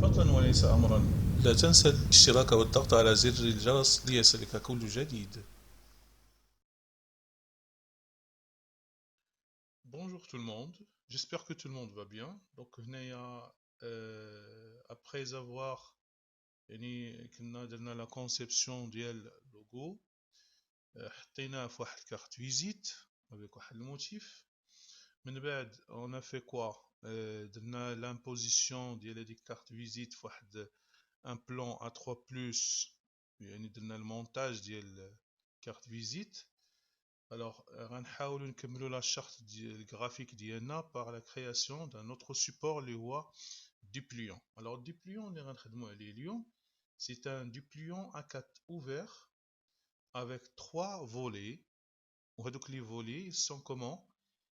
فضلا وليس أمرا، لا تنسى الاشتراك والضغط على زر الجرس ليصلك كل جديد. Bonjour tout le monde, j'espère que tout le monde va bien. Donc هنايا après avoir يعني كنا درنا la conception ديال اللوغو، حطيناه في واحد الكارت فيزيت avec واحد الموتيف. من بعد on a fait quoi؟ درنا l'imposition ديال هذيك كارت فيزيت في واحد un plan A3+، يعني درنا المونتاج ديال كارت فيزيت. Alors غنحاولوا نكملوا لا شارت ديال الجرافيك ديالنا par la création d'un autre support اللي هو dépliant. Alors dépliant اللي غنخدموا عليه اليوم c'est un dépliant A4 ouvert avec 3 volets، وهذوك les volets ils sont comment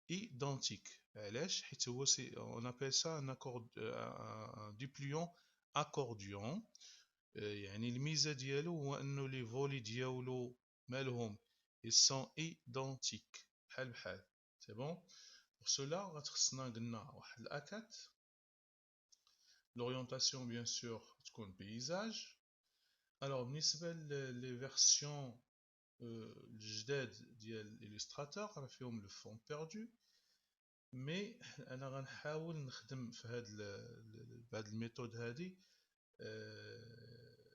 identiques. علاش؟ حيت هو on appelle ça un dépliant accordion. يعني الميزه ديالو هو انه لي فولي ديالو مالهم ils sont identiques بحال بحال. سي بون. pour cela غتخصنا قلنا واحد الاكات. l'orientation bien sûr تكون paysage. alors بالنسبه لي فيرسيون الجداد ديال الستراتور راه فيهم لو فون بيردو، مي انا غنحاول نخدم في بهاد الميثود هادي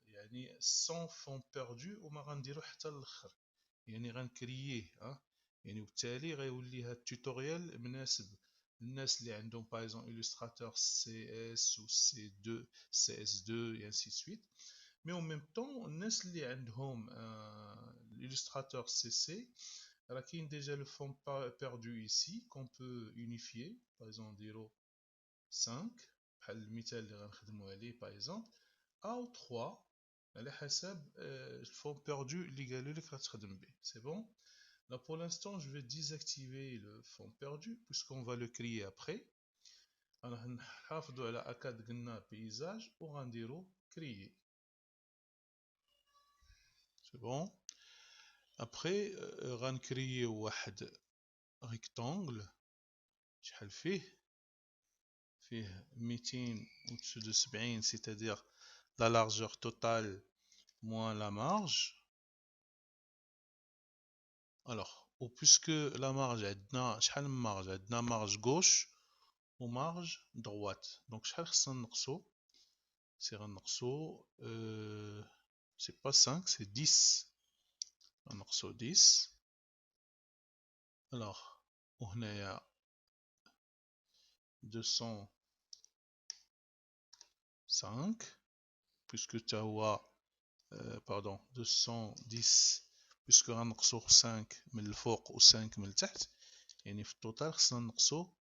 يعني سون فون بيردو، وما غنديرو حتى الاخر، يعني غنكرييه يعني وبالتالي غيولي هاد التوتوريال مناسب للناس اللي عندهم بايزون إليستراتور سي اس و سي 2 سي اس 2 et ainsi de suite. mais en même temps الناس اللي عندهم l'illustrateur CC راه كاين déjà le fond perdu ici qu'on peut unifier. par exemple نديرو 5 بحال المثال اللي غنخدمو عليه par exemple، او 3 على حسب الفون perdu اللي قالوا لك غتخدم به. c'est bon. là pour l'instant je vais désactiver le fond perdu puisqu'on va le créer après. راح نحافظوا على اكاد قلنا paysage وغنديرو créer. c'est bon. après غنكريي واحد rectangle شحال فيه 270 c'est-à-dire la largeur totale moins la marge. alors puisque la marge عندنا شحال من marge؟ عندنا marge gauche و marge droite. donc شحال خصنا نقصو؟ سي غنقصو c'est pas 5 c'est 10. غنقصو 10. alors وهنايا 205 puisque تا هو pardon 210 puisque غنقصو 5 من الفوق و 5 من التحت، يعني في التوتال خصنا نقصو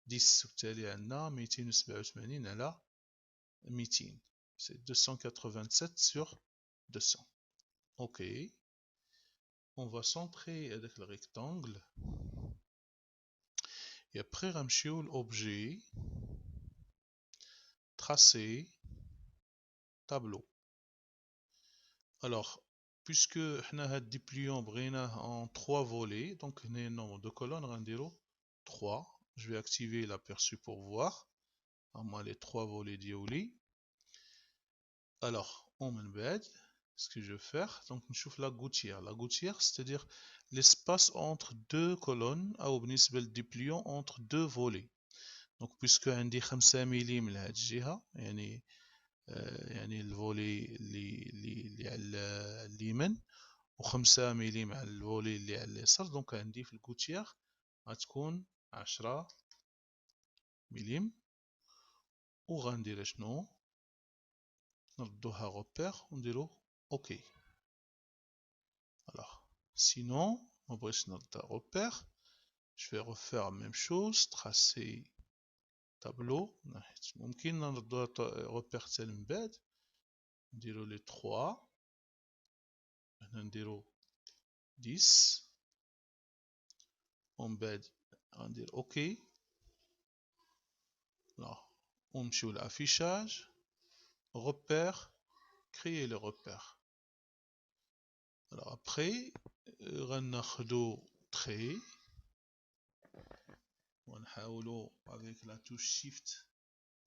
10، وبالتالي عندنا 287 على 200 c'est 287 sur 200. ok. on va centrer avec le rectangle et après غنمشيو l'objet tracer tableau. alors puisque حنا هاد dépliant بغيناه en 3 volets donc هنا nombre de colonnes غنديرو 3. je vais activer l'aperçu pour voir les 3 volets ديالي. alors من بعد ce que je vais faire donc نشوف la gouttière c'est-à-dire l'espace entre deux colonnes او بالنسبة للديبليون entre deux volets. donc puisque عندي 5 ملم لهاد الجهة يعني يعني الفولي اللي على اليمين و5 ملم على الفولي اللي على اليسار. دونك عندي في الكوتيير غتكون 10 ملم وغندير شنو نردوها غوبير ونديرو اوكي. alors sinon ما بغيتش نردها غوبير je vais refaire la même chose tracer tableau. ممكن نردوها غوبير حتى من بعد نديرو لي 3 هنا نديرو 10 ومن بعد غندير اوكي. ونمشيو لافيشاج repère créer le repère. Alors après, غناخدو trait. ونحاولو avec la touche shift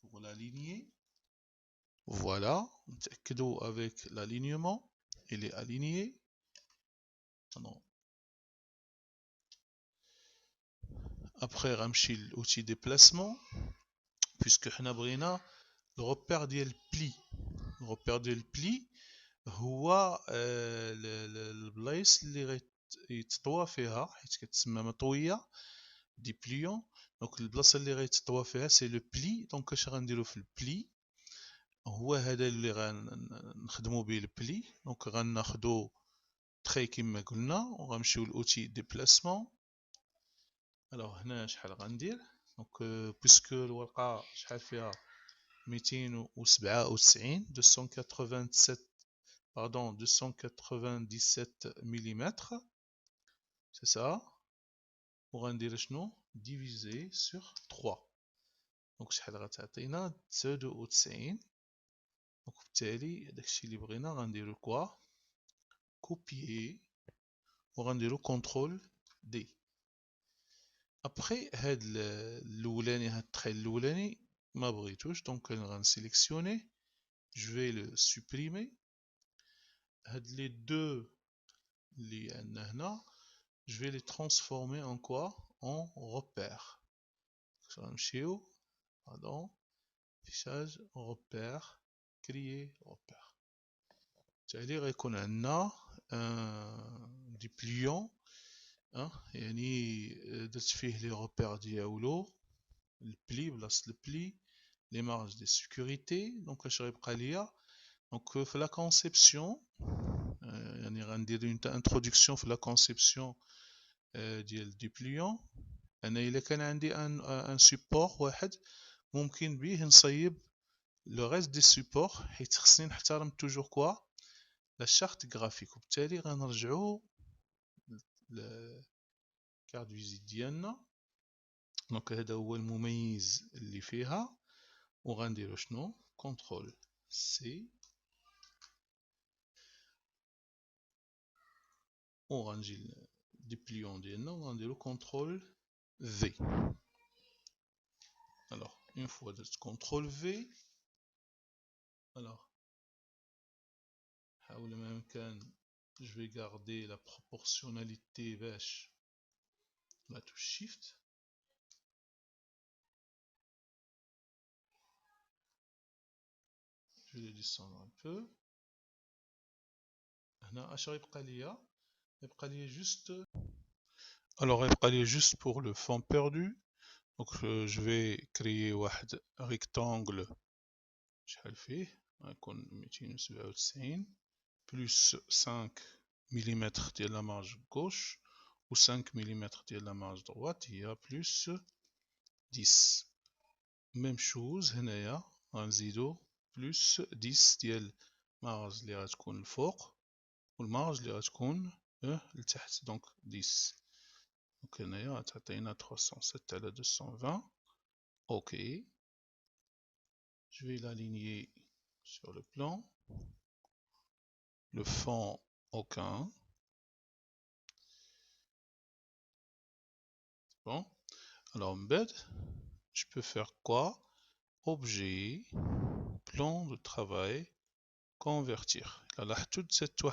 pour l'aligner. Voilà, نتأكدوا avec l'alignement, il est aligné. Non. Après غنمشي l'outil déplacement, puisque حنا بغينا الربيع ديال البلي. الربيع ديال البلي هو البلايص اللي غيتطوى فيها، حيت كتسمى مطويه دي بليون. دونك البلاصه اللي غيتطوى فيها سي لو بلي. دونك اش غنديرو في البلي هو هذا اللي غنخدمو به البلي. دونك غناخدو تري كما قلنا وغنمشيو لاوتي ديبلاسمون. الوغ هنا شحال غندير؟ دونك بويسكو الورقه شحال فيها 297 287 pardon 297 mm, c'est ça. وغندير شنو؟ divisé sur 3. دونك شحال غتعطينا؟ 99. دونك بالتالي داكشي اللي بغينا غنديرو كوا كوبيي وغنديرو كونترول دي. ابخي هاد الاولاني، هاد التخي الاولاني ما بغيتوش، دونك غنسيليكسيوني جو في لو سوبريمي. هاد لي دو اللي عندنا هنا je vais les transformer en quoi? En repères. غنمشيو pardon affichage repère créer repère. بالتالي غيكون عندنا دي بليون يعني درت فيه لي روبير ديالو، البلي بلاصه البلي، لي مارج دي سيكوريتي. دونك اش غيبقى ليا؟ دونك في لا كونسيبسيون يعني غندير اون انتروداكسيون في لا كونسيبسيون ديال دي بليون. انا الا كان عندي ان سيبور واحد ممكن به نصيب لو ريست دي سيبور، حيت خصني نحترم توجور كوا لا شارت غرافيك. وبالتالي غنرجعو لكارت فيزيت ديالنا. دونك هذا هو المميز اللي فيها. وغنديرو شنو؟ كونترول سي وغنجي دي بليون ديالنا وغنديرو كونترول في. alors une fois درت كونترول في، alors حاول ما يمكن je vais garder la proportionnalité باش la touche shift. je vais descendre un peu. هنا اش غيبقى ليا؟ يبقى ليا juste alors يبقى ليا juste pour le fond perdu. donc je vais créer واحد rectangle شحال فيه؟ غيكون 297 plus 5 mm ديال la marge gauche و 5 mm ديال la marge droite هي plus 10. même chose هنايا غنزيدو plus 10 ديال marge اللي غتكون الفوق والمارج اللي غتكون لتحت. دونك 10. دونك هنايا غتعطينا 307 على 220. ok. je vais l'aligner sur le plan. le fond aucun. bon. alors embed, je peux faire quoi? objet, plan de travail, convertir. لاحظتوا درت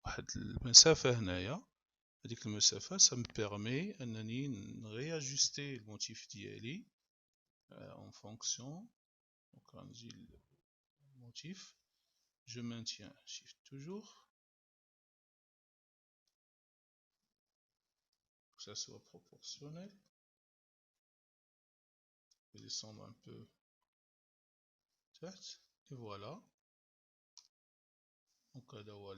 واحد المسافة هنايا. هذيك المسافة ça me permet انني نغياجستي الموتيف ديالي en fonction. donc غنجي الموتيف je maintiens shift toujours que ça soit proportionnel. je vais descendre un peu et voilà. donc هذا هو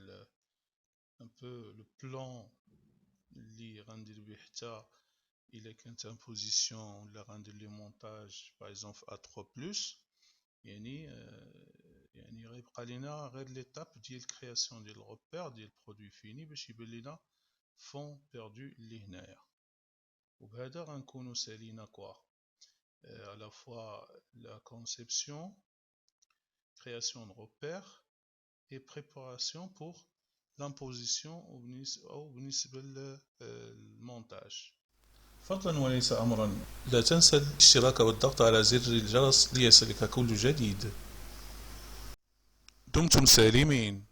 un peu le plan اللي غندير به حتى إلا كانت ان بوزيسيون ولا غندير لي مونتاج باغ اكزومبل في A3+. يعني غيبقى لينا غير ليتاب ديال كرياسيون ديال الروبير ديال البرودوي فيني باش يبان لينا فون بيردو اللي هنايا. وبهذا غنكونو سالينا كوا à la fois la conception, création de repères et préparation pour لامبوزيسيون أو بالنسبة للمونتاج. فضلا وليس أمرا، لا تنسى الاشتراك والضغط على زر الجرس ليصلك كل جديد. دمتم سالمين.